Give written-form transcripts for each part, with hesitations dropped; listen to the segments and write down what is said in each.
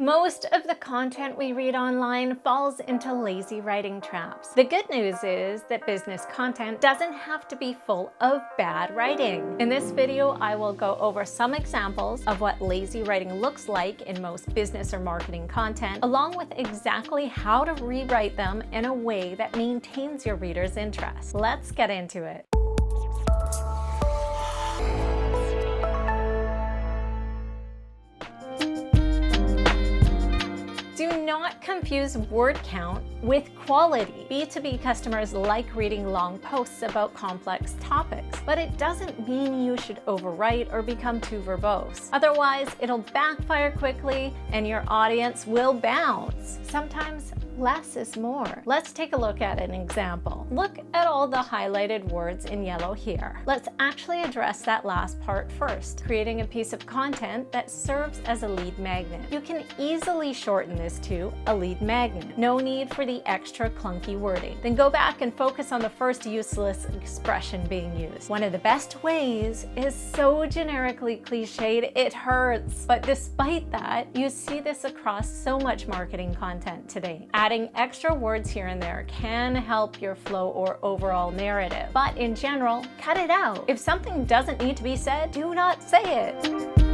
Most of the content we read online falls into lazy writing traps. The good news is that business content doesn't have to be full of bad writing. In this video, I will go over some examples of what lazy writing looks like in most business or marketing content, along with exactly how to rewrite them in a way that maintains your reader's interest. Let's get into it. Do not confuse word count with quality. B2B customers like reading long posts about complex topics, but it doesn't mean you should overwrite or become too verbose. Otherwise, it'll backfire quickly and your audience will bounce. Sometimes less is more. Let's take a look at an example. Look at all the highlighted words in yellow here. Let's actually address that last part first, creating a piece of content that serves as a lead magnet. You can easily shorten this to a lead magnet. No need for the extra clunky wording. Then go back and focus on the first useless expression being used. One of the best ways is so generically cliched it hurts. But despite that, you see this across so much marketing content today. Adding extra words here and there can help your flow or overall narrative. But in general, cut it out. If something doesn't need to be said, do not say it.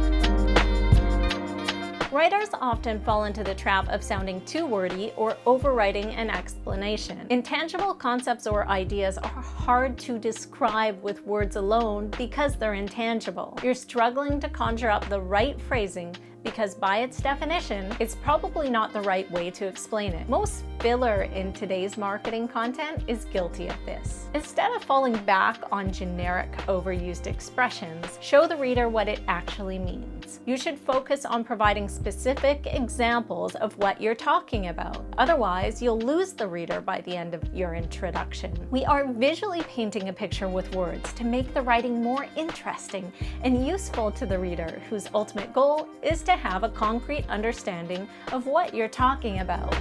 Writers often fall into the trap of sounding too wordy or overwriting an explanation. Intangible concepts or ideas are hard to describe with words alone because they're intangible. You're struggling to conjure up the right phrasing because by its definition, it's probably not the right way to explain it. Most filler in today's marketing content is guilty of this. Instead of falling back on generic, overused expressions, show the reader what it actually means. You should focus on providing specific examples of what you're talking about. Otherwise, you'll lose the reader by the end of your introduction. We are visually painting a picture with words to make the writing more interesting and useful to the reader, whose ultimate goal is to have a concrete understanding of what you're talking about.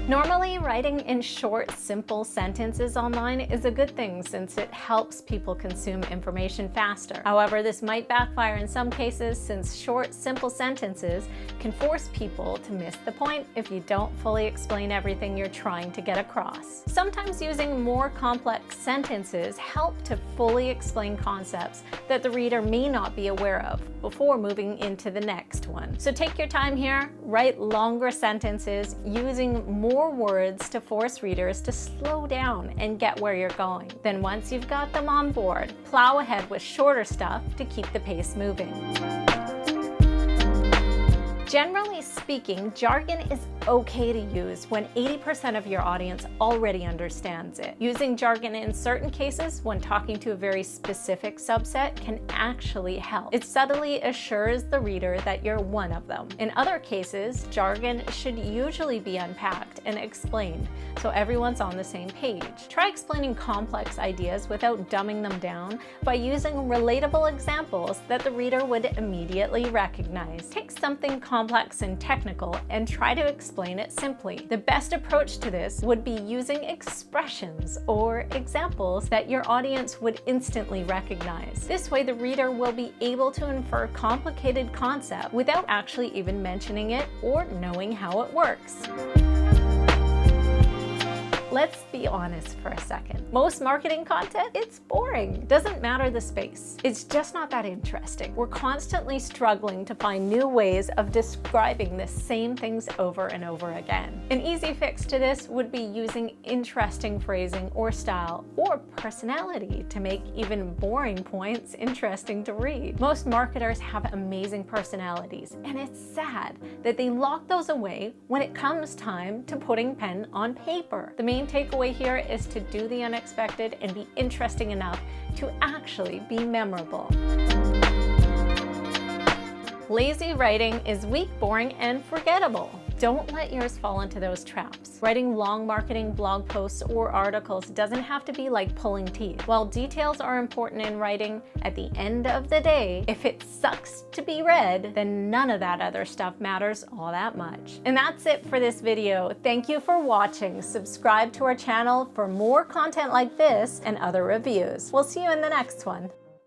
Normally, writing in short, simple sentences online is a good thing since it helps people consume information faster. However, this might backfire in some cases since short, simple sentences can force people to miss the point if you don't fully explain everything you're trying to get across. Sometimes using more complex sentences help to fully explain concepts that the reader may not be aware of before moving into the next one. So take your time here, write longer sentences using more words to force readers to slow down and get where you're going. Then once you've got them on board, plow ahead with shorter stuff to keep the pace moving. Generally speaking, jargon is okay to use when 80% of your audience already understands it. Using jargon in certain cases when talking to a very specific subset can actually help. It subtly assures the reader that you're one of them. In other cases, jargon should usually be unpacked and explained so everyone's on the same page. Try explaining complex ideas without dumbing them down by using relatable examples that the reader would immediately recognize. Take something complex and technical and try to explain it simply. The best approach to this would be using expressions or examples that your audience would instantly recognize. This way, the reader will be able to infer complicated concept without actually even mentioning it or knowing how it works. Let's be honest for a second. Most marketing content, it's boring. Doesn't matter the space. It's just not that interesting. We're constantly struggling to find new ways of describing the same things over and over again. An easy fix to this would be using interesting phrasing or style or personality to make even boring points interesting to read. Most marketers have amazing personalities, and it's sad that they lock those away when it comes time to putting pen on paper. The main takeaway here is to do the unexpected and be interesting enough to actually be memorable. Lazy writing is weak, boring, and forgettable. Don't let yours fall into those traps. Writing long marketing blog posts or articles doesn't have to be like pulling teeth. While details are important in writing, at the end of the day, if it sucks to be read, then none of that other stuff matters all that much. And that's it for this video. Thank you for watching. Subscribe to our channel for more content like this and other reviews. We'll see you in the next one.